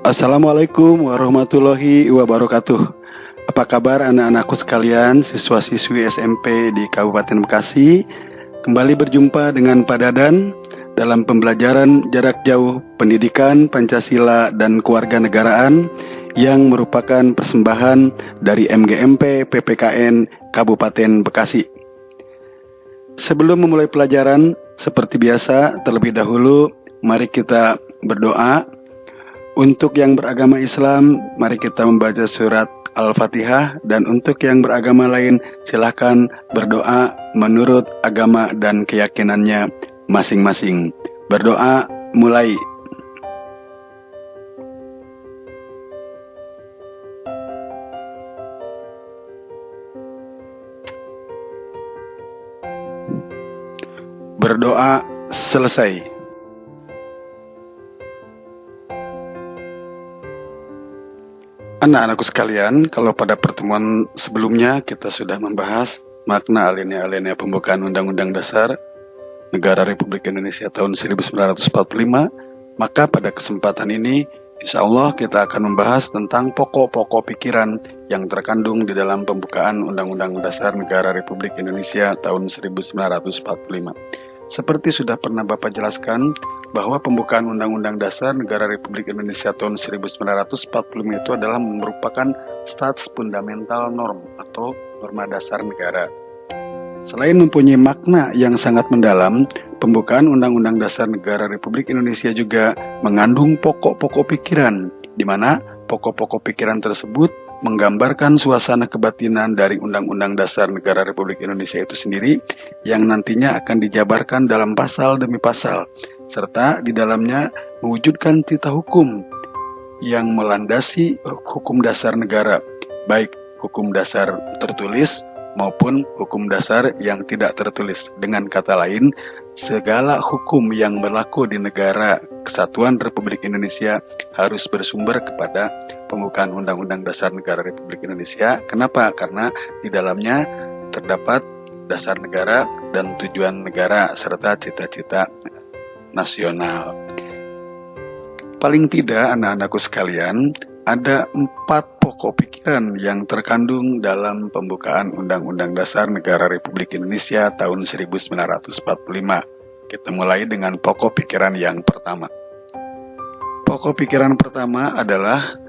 Assalamualaikum warahmatullahi wabarakatuh. Apa kabar anak-anakku sekalian, siswa-siswi SMP di Kabupaten Bekasi? Kembali berjumpa dengan Pak Dadan dalam pembelajaran jarak jauh pendidikan Pancasila dan Kewarganegaraan yang merupakan persembahan dari MGMP PPKN Kabupaten Bekasi. Sebelum memulai pelajaran, seperti biasa, terlebih dahulu mari kita berdoa. Untuk yang beragama Islam, mari kita membaca surat Al-Fatihah, dan untuk yang beragama lain, silakan berdoa menurut agama dan keyakinannya masing-masing. Berdoa mulai. Berdoa selesai. Anak-anakku sekalian, kalau pada pertemuan sebelumnya kita sudah membahas makna alinea-alinea pembukaan Undang-Undang Dasar Negara Republik Indonesia tahun 1945, maka pada kesempatan ini, insya Allah kita akan membahas tentang pokok-pokok pikiran yang terkandung di dalam pembukaan Undang-Undang Dasar Negara Republik Indonesia tahun 1945. Seperti sudah pernah Bapak jelaskan, bahwa pembukaan Undang-Undang Dasar Negara Republik Indonesia tahun 1945 itu adalah merupakan status fundamental norm atau norma dasar negara. Selain mempunyai makna yang sangat mendalam, pembukaan Undang-Undang Dasar Negara Republik Indonesia juga mengandung pokok-pokok pikiran, di mana pokok-pokok pikiran tersebut menggambarkan suasana kebatinan dari Undang-Undang Dasar Negara Republik Indonesia itu sendiri, yang nantinya akan dijabarkan dalam pasal demi pasal, serta di dalamnya mewujudkan tita hukum yang melandasi hukum dasar negara, baik hukum dasar tertulis maupun hukum dasar yang tidak tertulis. Dengan kata lain, segala hukum yang berlaku di negara Kesatuan Republik Indonesia harus bersumber kepada pembukaan Undang-Undang Dasar Negara Republik Indonesia. Kenapa? Karena di dalamnya terdapat dasar negara dan tujuan negara serta cita-cita nasional. Paling tidak, anak-anakku sekalian, ada 4 pokok pikiran yang terkandung dalam pembukaan Undang-Undang Dasar Negara Republik Indonesia tahun 1945. Kita mulai dengan pokok pikiran yang pertama. Pokok pikiran pertama adalah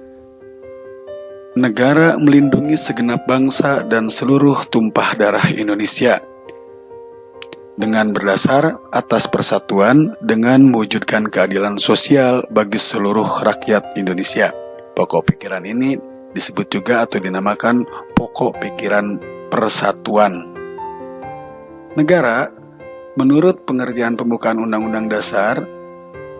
negara melindungi segenap bangsa dan seluruh tumpah darah Indonesia dengan berdasar atas persatuan dengan mewujudkan keadilan sosial bagi seluruh rakyat Indonesia. Pokok pikiran ini disebut juga atau dinamakan pokok pikiran persatuan. Negara, menurut pengertian pembukaan Undang-Undang Dasar,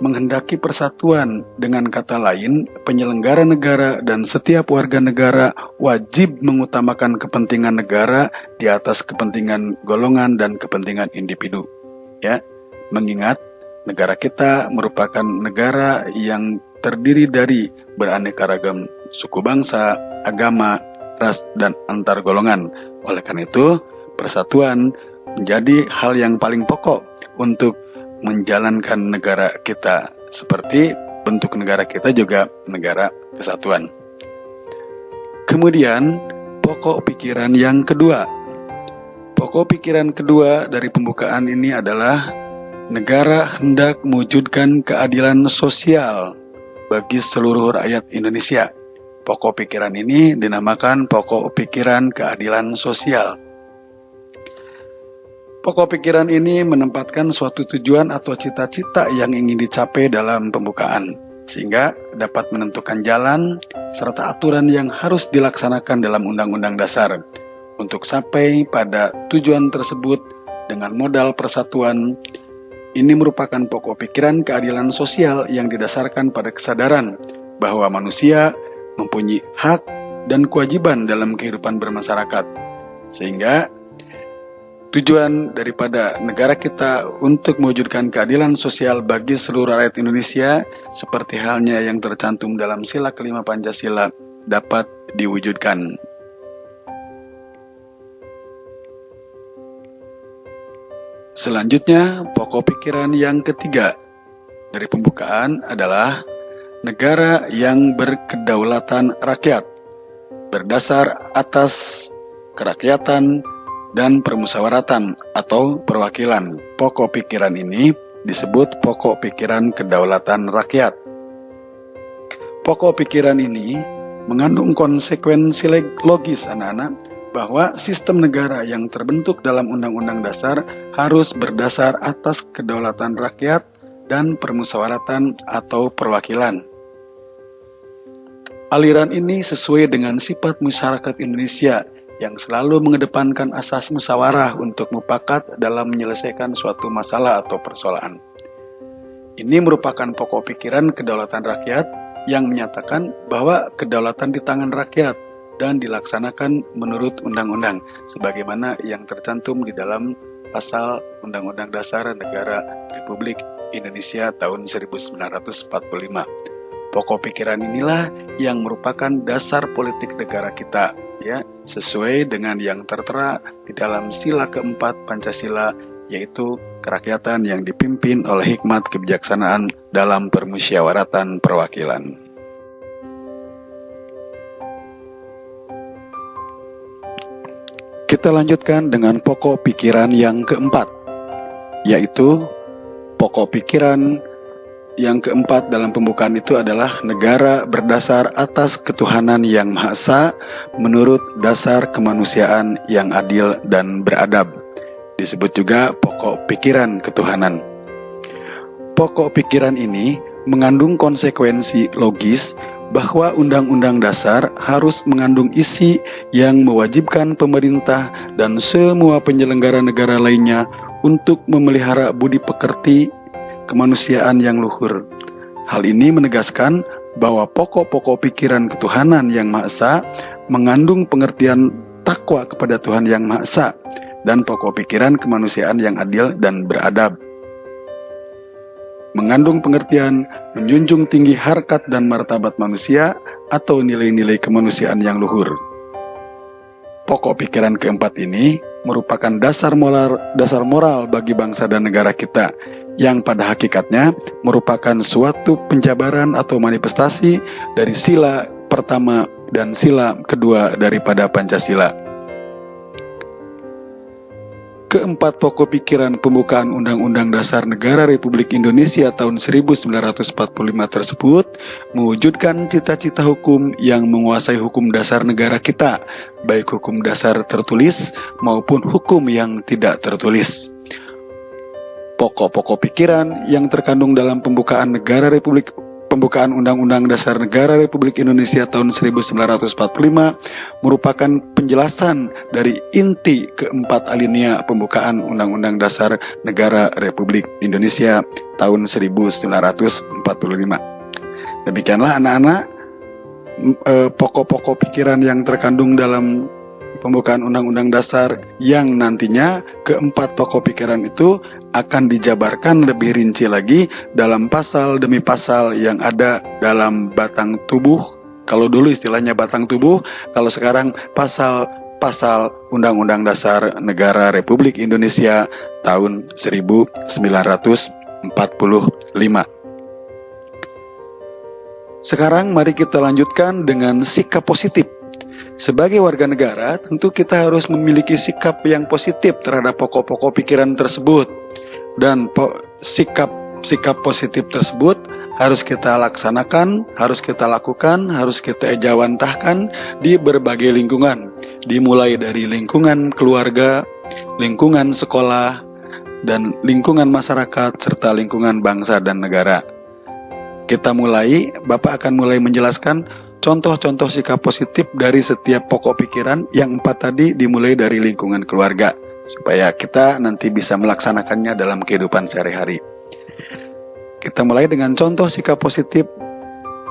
menghendaki persatuan. Dengan kata lain, penyelenggara negara dan setiap warga negara wajib mengutamakan kepentingan negara di atas kepentingan golongan dan kepentingan individu. Ya, mengingat negara kita merupakan negara yang terdiri dari beraneka ragam suku bangsa, agama, ras, dan antar golongan. Oleh karena itu, persatuan menjadi hal yang paling pokok untuk menjalankan negara kita, seperti bentuk negara kita juga negara kesatuan. Kemudian, pokok pikiran yang kedua. Pokok pikiran kedua dari pembukaan ini adalah negara hendak mewujudkan keadilan sosial bagi seluruh rakyat Indonesia. Pokok pikiran ini dinamakan pokok pikiran keadilan sosial. Pokok pikiran ini menempatkan suatu tujuan atau cita-cita yang ingin dicapai dalam pembukaan, sehingga dapat menentukan jalan serta aturan yang harus dilaksanakan dalam Undang-Undang Dasar. Untuk sampai pada tujuan tersebut dengan modal persatuan, ini merupakan pokok pikiran keadilan sosial yang didasarkan pada kesadaran bahwa manusia mempunyai hak dan kewajiban dalam kehidupan bermasyarakat, sehingga tujuan daripada negara kita untuk mewujudkan keadilan sosial bagi seluruh rakyat Indonesia, seperti halnya yang tercantum dalam sila kelima Pancasila, dapat diwujudkan. Selanjutnya, pokok pikiran yang ketiga dari pembukaan adalah negara yang berkedaulatan rakyat, berdasar atas kerakyatan dan permusyawaratan atau perwakilan. Pokok pikiran ini disebut pokok pikiran kedaulatan rakyat. Pokok pikiran ini mengandung konsekuensi logis anak-anak bahwa sistem negara yang terbentuk dalam Undang-Undang Dasar harus berdasar atas kedaulatan rakyat dan permusyawaratan atau perwakilan. Aliran ini sesuai dengan sifat masyarakat Indonesia yang selalu mengedepankan asas musyawarah untuk mufakat dalam menyelesaikan suatu masalah atau persoalan. Ini merupakan pokok pikiran kedaulatan rakyat yang menyatakan bahwa kedaulatan di tangan rakyat dan dilaksanakan menurut undang-undang sebagaimana yang tercantum di dalam pasal Undang-Undang Dasar Negara Republik Indonesia tahun 1945. Pokok pikiran inilah yang merupakan dasar politik negara kita, ya, sesuai dengan yang tertera di dalam sila keempat Pancasila, yaitu kerakyatan yang dipimpin oleh hikmat kebijaksanaan dalam permusyawaratan perwakilan. Kita lanjutkan dengan pokok pikiran yang keempat, yaitu pokok pikiran yang keempat dalam pembukaan itu adalah negara berdasar atas ketuhanan yang Maha Esa menurut dasar kemanusiaan yang adil dan beradab. Disebut juga pokok pikiran ketuhanan. Pokok pikiran ini mengandung konsekuensi logis bahwa Undang-Undang Dasar harus mengandung isi yang mewajibkan pemerintah dan semua penyelenggara negara lainnya untuk memelihara budi pekerti kemanusiaan yang luhur. Hal ini menegaskan bahwa pokok-pokok pikiran ketuhanan yang Maha Esa mengandung pengertian takwa kepada Tuhan yang Maha Esa dan pokok pikiran kemanusiaan yang adil dan beradab. Mengandung pengertian menjunjung tinggi harkat dan martabat manusia atau nilai-nilai kemanusiaan yang luhur. Pokok pikiran keempat ini merupakan dasar moral bagi bangsa dan negara kita, yang pada hakikatnya merupakan suatu penjabaran atau manifestasi dari sila pertama dan sila kedua daripada Pancasila. Keempat pokok pikiran pembukaan Undang-Undang Dasar Negara Republik Indonesia tahun 1945 tersebut mewujudkan cita-cita hukum yang menguasai hukum dasar negara kita, baik hukum dasar tertulis maupun hukum yang tidak tertulis. Pokok-pokok pikiran yang terkandung dalam pembukaan Undang-Undang Dasar Negara Republik Indonesia tahun 1945 merupakan penjelasan dari inti keempat alinea pembukaan Undang-Undang Dasar Negara Republik Indonesia tahun 1945. Demikianlah anak-anak pokok-pokok pikiran yang terkandung dalam pembukaan Undang-Undang Dasar yang nantinya keempat pokok pikiran itu akan dijabarkan lebih rinci lagi dalam pasal demi pasal yang ada dalam batang tubuh. Kalau dulu istilahnya batang tubuh, kalau sekarang pasal-pasal Undang-Undang Dasar Negara Republik Indonesia tahun 1945. Sekarang mari kita lanjutkan dengan sikap positif. Sebagai warga negara, tentu kita harus memiliki sikap yang positif terhadap pokok-pokok pikiran tersebut. Dan sikap positif tersebut harus kita laksanakan, harus kita lakukan, harus kita ejawantahkan di berbagai lingkungan. Dimulai dari lingkungan keluarga, lingkungan sekolah, dan lingkungan masyarakat, serta lingkungan bangsa dan negara. Bapak akan mulai menjelaskan contoh-contoh sikap positif dari setiap pokok pikiran yang 4 tadi, dimulai dari lingkungan keluarga, supaya kita nanti bisa melaksanakannya dalam kehidupan sehari-hari. Kita mulai dengan contoh sikap positif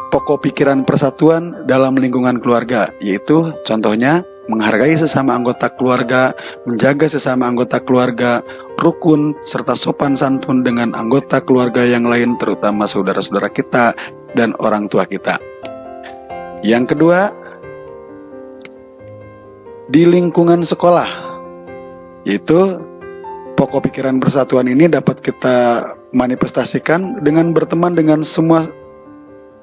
pokok pikiran persatuan dalam lingkungan keluarga, yaitu contohnya menghargai sesama anggota keluarga, menjaga sesama anggota keluarga, rukun, serta sopan santun dengan anggota keluarga yang lain, terutama saudara-saudara kita dan orang tua kita. Yang kedua, di lingkungan sekolah, yaitu pokok pikiran persatuan ini dapat kita manifestasikan dengan berteman dengan semua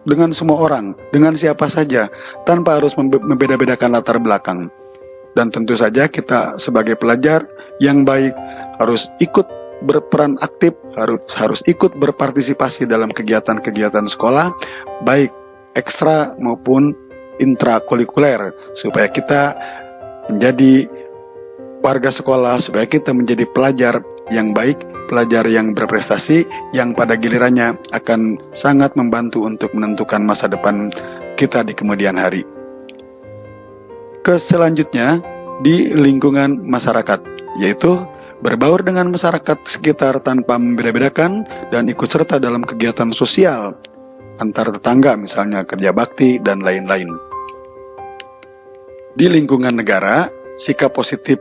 dengan semua orang, dengan siapa saja, tanpa harus membeda-bedakan latar belakang. Dan tentu saja kita sebagai pelajar yang baik harus ikut berperan aktif, harus ikut berpartisipasi dalam kegiatan-kegiatan sekolah, baik ekstra maupun intrakurikuler, supaya kita menjadi warga sekolah, supaya kita menjadi pelajar yang baik, pelajar yang berprestasi, yang pada gilirannya akan sangat membantu untuk menentukan masa depan kita di kemudian hari. Selanjutnya, di lingkungan masyarakat, yaitu berbaur dengan masyarakat sekitar tanpa membeda-bedakan dan ikut serta dalam kegiatan sosial antar tetangga, misalnya kerja bakti dan lain-lain. Di lingkungan negara, sikap positif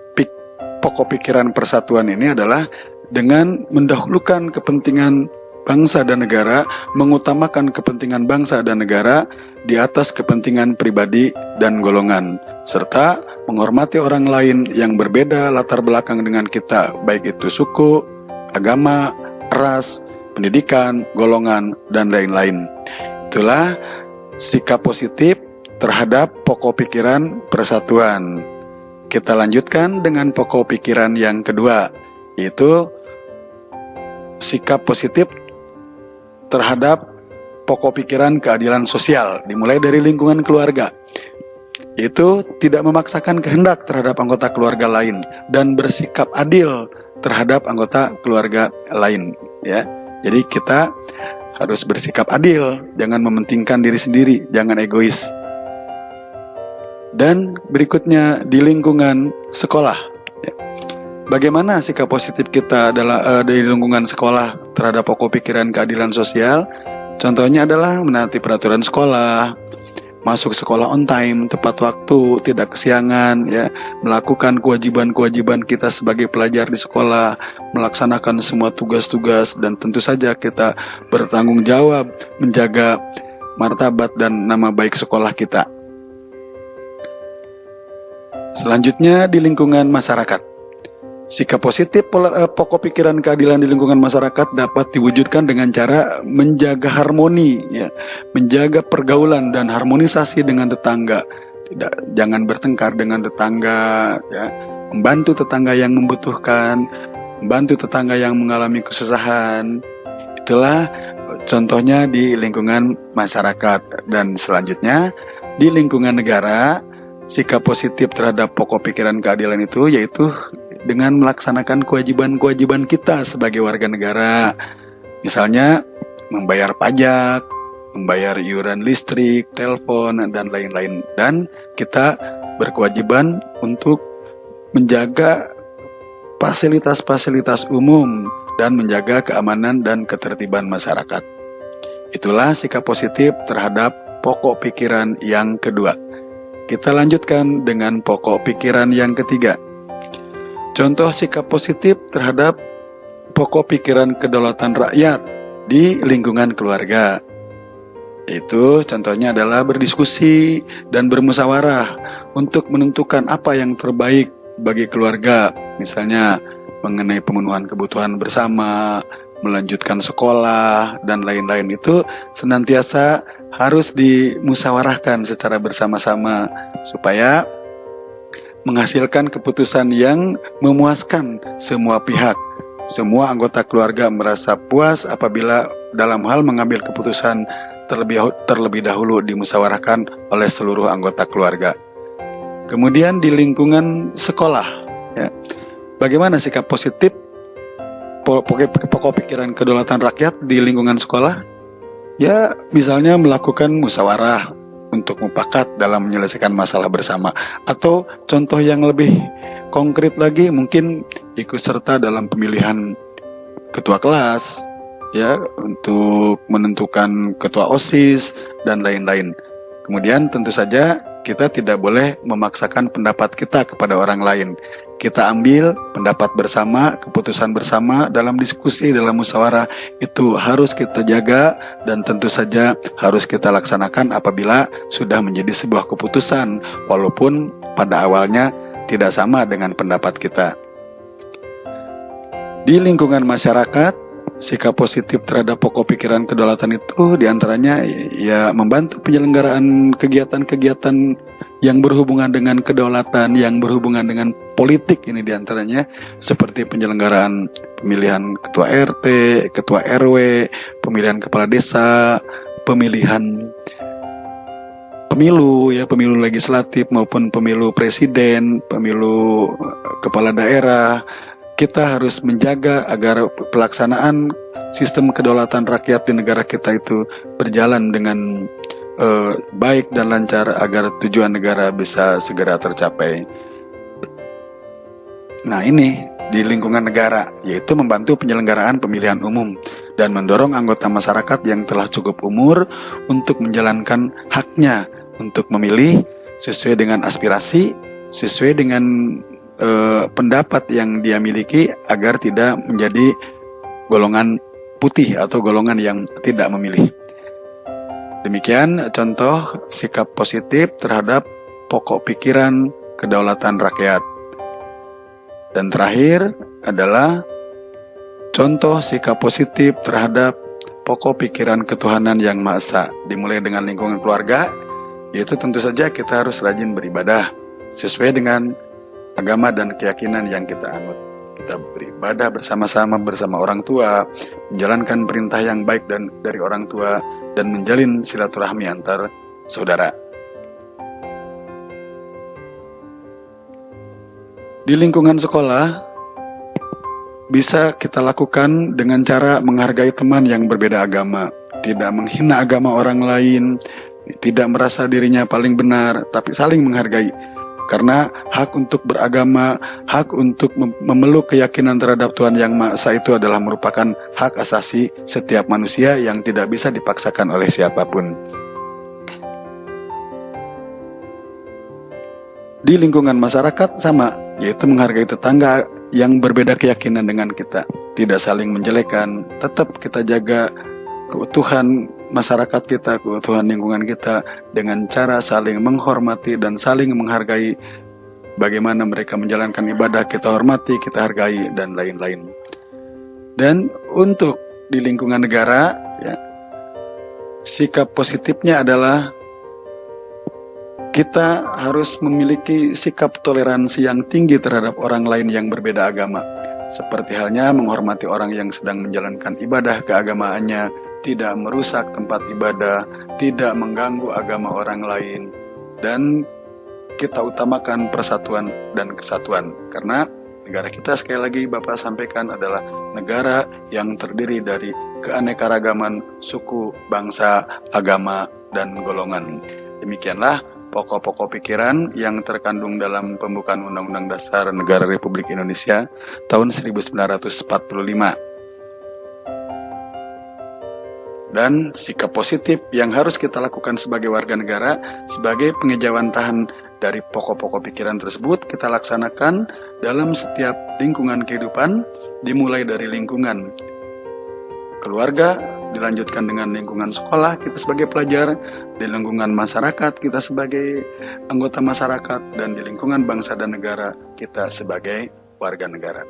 pokok pikiran persatuan ini adalah dengan mendahulukan kepentingan bangsa dan negara, mengutamakan kepentingan bangsa dan negara di atas kepentingan pribadi dan golongan, serta menghormati orang lain yang berbeda latar belakang dengan kita, baik itu suku, agama, ras, pendidikan, golongan, dan lain-lain. Itulah sikap positif terhadap pokok pikiran persatuan. Kita lanjutkan dengan pokok pikiran yang kedua, yaitu sikap positif terhadap pokok pikiran keadilan sosial, dimulai dari lingkungan keluarga, yaitu tidak memaksakan kehendak terhadap anggota keluarga lain dan bersikap adil terhadap anggota keluarga lain, ya. Jadi kita harus bersikap adil, jangan mementingkan diri sendiri, jangan egois. Dan berikutnya di lingkungan sekolah, ya. Bagaimana sikap positif kita di lingkungan sekolah terhadap pokok pikiran keadilan sosial? Contohnya adalah menaati peraturan sekolah, masuk sekolah on time, tepat waktu, tidak kesiangan, ya, melakukan kewajiban-kewajiban kita sebagai pelajar di sekolah, melaksanakan semua tugas-tugas, dan tentu saja kita bertanggung jawab menjaga martabat dan nama baik sekolah kita. Selanjutnya di lingkungan masyarakat. Sikap positif pokok pikiran keadilan di lingkungan masyarakat dapat diwujudkan dengan cara menjaga harmoni, ya, menjaga pergaulan dan harmonisasi dengan tetangga. Jangan bertengkar dengan tetangga, ya, membantu tetangga yang membutuhkan, membantu tetangga yang mengalami kesusahan. Itulah contohnya di lingkungan masyarakat. Dan selanjutnya di lingkungan negara, sikap positif terhadap pokok pikiran keadilan itu yaitu dengan melaksanakan kewajiban-kewajiban kita sebagai warga negara. Misalnya membayar pajak, membayar iuran listrik, telepon, dan lain-lain. Dan kita berkewajiban untuk menjaga fasilitas-fasilitas umum dan menjaga keamanan dan ketertiban masyarakat. Itulah sikap positif terhadap pokok pikiran yang kedua. Kita lanjutkan dengan pokok pikiran yang ketiga. Contoh sikap positif terhadap pokok pikiran kedaulatan rakyat di lingkungan keluarga. Itu contohnya adalah berdiskusi dan bermusyawarah untuk menentukan apa yang terbaik bagi keluarga. Misalnya mengenai pemenuhan kebutuhan bersama, melanjutkan sekolah, dan lain-lain. Itu senantiasa harus dimusyawarahkan secara bersama-sama supaya menghasilkan keputusan yang memuaskan semua pihak. Semua anggota keluarga merasa puas apabila dalam hal mengambil keputusan terlebih dahulu dimusyawarahkan oleh seluruh anggota keluarga. Kemudian di lingkungan sekolah, ya, bagaimana sikap positif pokok pikiran kedaulatan rakyat di lingkungan sekolah? Ya, misalnya melakukan musyawarah untuk mufakat dalam menyelesaikan masalah bersama, atau contoh yang lebih konkret lagi mungkin ikut serta dalam pemilihan ketua kelas, ya, untuk menentukan ketua OSIS dan lain-lain. Kemudian tentu saja kita tidak boleh memaksakan pendapat kita kepada orang lain. Kita ambil pendapat bersama, keputusan bersama dalam diskusi, dalam musyawarah, itu harus kita jaga dan tentu saja harus kita laksanakan apabila sudah menjadi sebuah keputusan, walaupun pada awalnya tidak sama dengan pendapat kita. Di lingkungan masyarakat, sikap positif terhadap pokok pikiran kedaulatan itu diantaranya ya membantu penyelenggaraan kegiatan-kegiatan yang berhubungan dengan kedaulatan, yang berhubungan dengan politik ini diantaranya seperti penyelenggaraan pemilihan ketua RT, ketua RW, pemilihan kepala desa, pemilihan pemilu ya, pemilu legislatif maupun pemilu presiden, pemilu kepala daerah. Kita harus menjaga agar pelaksanaan sistem kedaulatan rakyat di negara kita itu berjalan dengan baik dan lancar agar tujuan negara bisa segera tercapai. Nah, ini di lingkungan negara, yaitu membantu penyelenggaraan pemilihan umum dan mendorong anggota masyarakat yang telah cukup umur untuk menjalankan haknya untuk memilih sesuai dengan aspirasi, sesuai dengan pendapat yang dia miliki agar tidak menjadi golongan putih atau golongan yang tidak memilih. Demikian contoh sikap positif terhadap pokok pikiran kedaulatan rakyat. Dan terakhir adalah contoh sikap positif terhadap pokok pikiran ketuhanan yang Maha Esa. Dimulai dengan lingkungan keluarga, yaitu tentu saja kita harus rajin beribadah sesuai dengan agama dan keyakinan yang kita anut. Kita beribadah bersama-sama bersama orang tua, menjalankan perintah yang baik dan dari orang tua, dan menjalin silaturahmi antar saudara. Di lingkungan sekolah, bisa kita lakukan dengan cara menghargai teman yang berbeda agama, tidak menghina agama orang lain, tidak merasa dirinya paling benar, tapi saling menghargai. Karena hak untuk beragama, hak untuk memeluk keyakinan terhadap Tuhan Yang Maha Esa itu adalah merupakan hak asasi setiap manusia yang tidak bisa dipaksakan oleh siapapun. Di lingkungan masyarakat sama, yaitu menghargai tetangga yang berbeda keyakinan dengan kita, tidak saling menjelekan, tetap kita jaga keutuhan masyarakat kita, keutuhan lingkungan kita dengan cara saling menghormati dan saling menghargai. Bagaimana mereka menjalankan ibadah, kita hormati, kita hargai, dan lain-lain. Dan untuk di lingkungan negara, ya, sikap positifnya adalah kita harus memiliki sikap toleransi yang tinggi terhadap orang lain yang berbeda agama. Seperti halnya menghormati orang yang sedang menjalankan ibadah keagamaannya, tidak merusak tempat ibadah, tidak mengganggu agama orang lain, dan kita utamakan persatuan dan kesatuan. Karena negara kita, sekali lagi Bapak sampaikan, adalah negara yang terdiri dari keanekaragaman suku, bangsa, agama, dan golongan. Demikianlah pokok-pokok pikiran yang terkandung dalam pembukaan Undang-Undang Dasar Negara Republik Indonesia tahun 1945. Dan sikap positif yang harus kita lakukan sebagai warga negara, sebagai pengejawantahan dari pokok-pokok pikiran tersebut, kita laksanakan dalam setiap lingkungan kehidupan, dimulai dari lingkungan keluarga, dilanjutkan dengan lingkungan sekolah, kita sebagai pelajar, di lingkungan masyarakat, kita sebagai anggota masyarakat, dan di lingkungan bangsa dan negara, kita sebagai warga negara.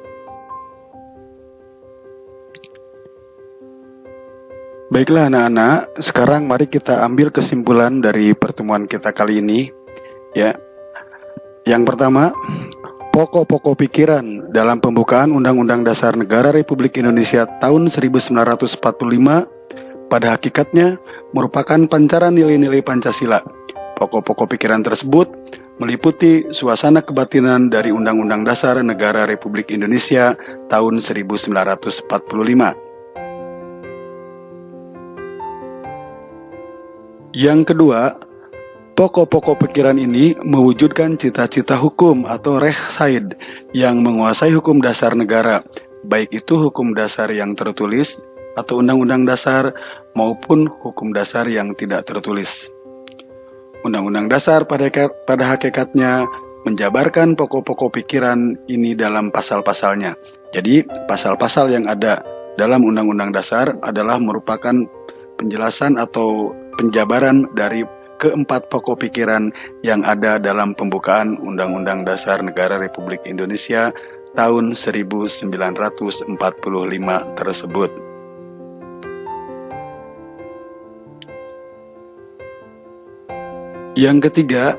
Baiklah anak-anak, sekarang mari kita ambil kesimpulan dari pertemuan kita kali ini. Ya, yang pertama, pokok-pokok pikiran dalam pembukaan Undang-Undang Dasar Negara Republik Indonesia tahun 1945 pada hakikatnya merupakan pancaran nilai-nilai Pancasila. Pokok-pokok pikiran tersebut meliputi suasana kebatinan dari Undang-Undang Dasar Negara Republik Indonesia tahun 1945. Yang kedua, pokok-pokok pikiran ini mewujudkan cita-cita hukum atau reh said yang menguasai hukum dasar negara, baik itu hukum dasar yang tertulis atau undang-undang dasar maupun hukum dasar yang tidak tertulis. Undang-undang dasar pada hakikatnya menjabarkan pokok-pokok pikiran ini dalam pasal-pasalnya. Jadi, pasal-pasal yang ada dalam undang-undang dasar adalah merupakan penjelasan atau penjabaran dari keempat pokok pikiran yang ada dalam pembukaan Undang-Undang Dasar Negara Republik Indonesia tahun 1945 tersebut. Yang ketiga,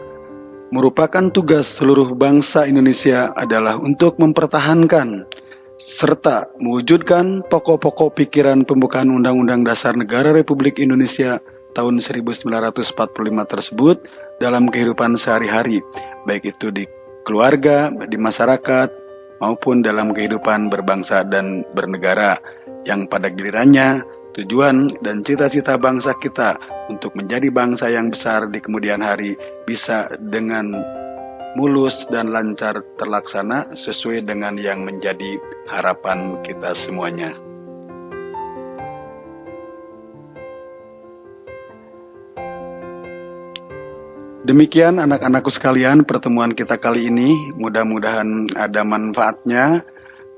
merupakan tugas seluruh bangsa Indonesia adalah untuk mempertahankan serta mewujudkan pokok-pokok pikiran pembukaan Undang-Undang Dasar Negara Republik Indonesia tahun 1945 tersebut dalam kehidupan sehari-hari, baik itu di keluarga, di masyarakat, maupun dalam kehidupan berbangsa dan bernegara, yang pada gilirannya tujuan dan cita-cita bangsa kita untuk menjadi bangsa yang besar di kemudian hari bisa dengan mulus dan lancar terlaksana sesuai dengan yang menjadi harapan kita semuanya. Demikian anak-anakku sekalian pertemuan kita kali ini, mudah-mudahan ada manfaatnya.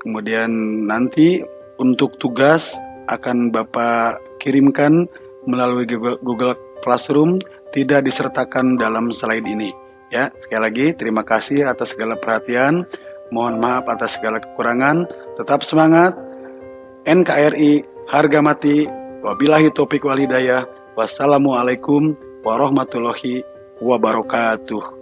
Kemudian nanti untuk tugas akan Bapak kirimkan melalui Google Classroom, tidak disertakan dalam slide ini. Ya, sekali lagi terima kasih atas segala perhatian. Mohon maaf atas segala kekurangan. Tetap semangat. NKRI harga mati. Wabillahi taufiq wal hidayah. Wassalamualaikum warahmatullahi wabarakatuh.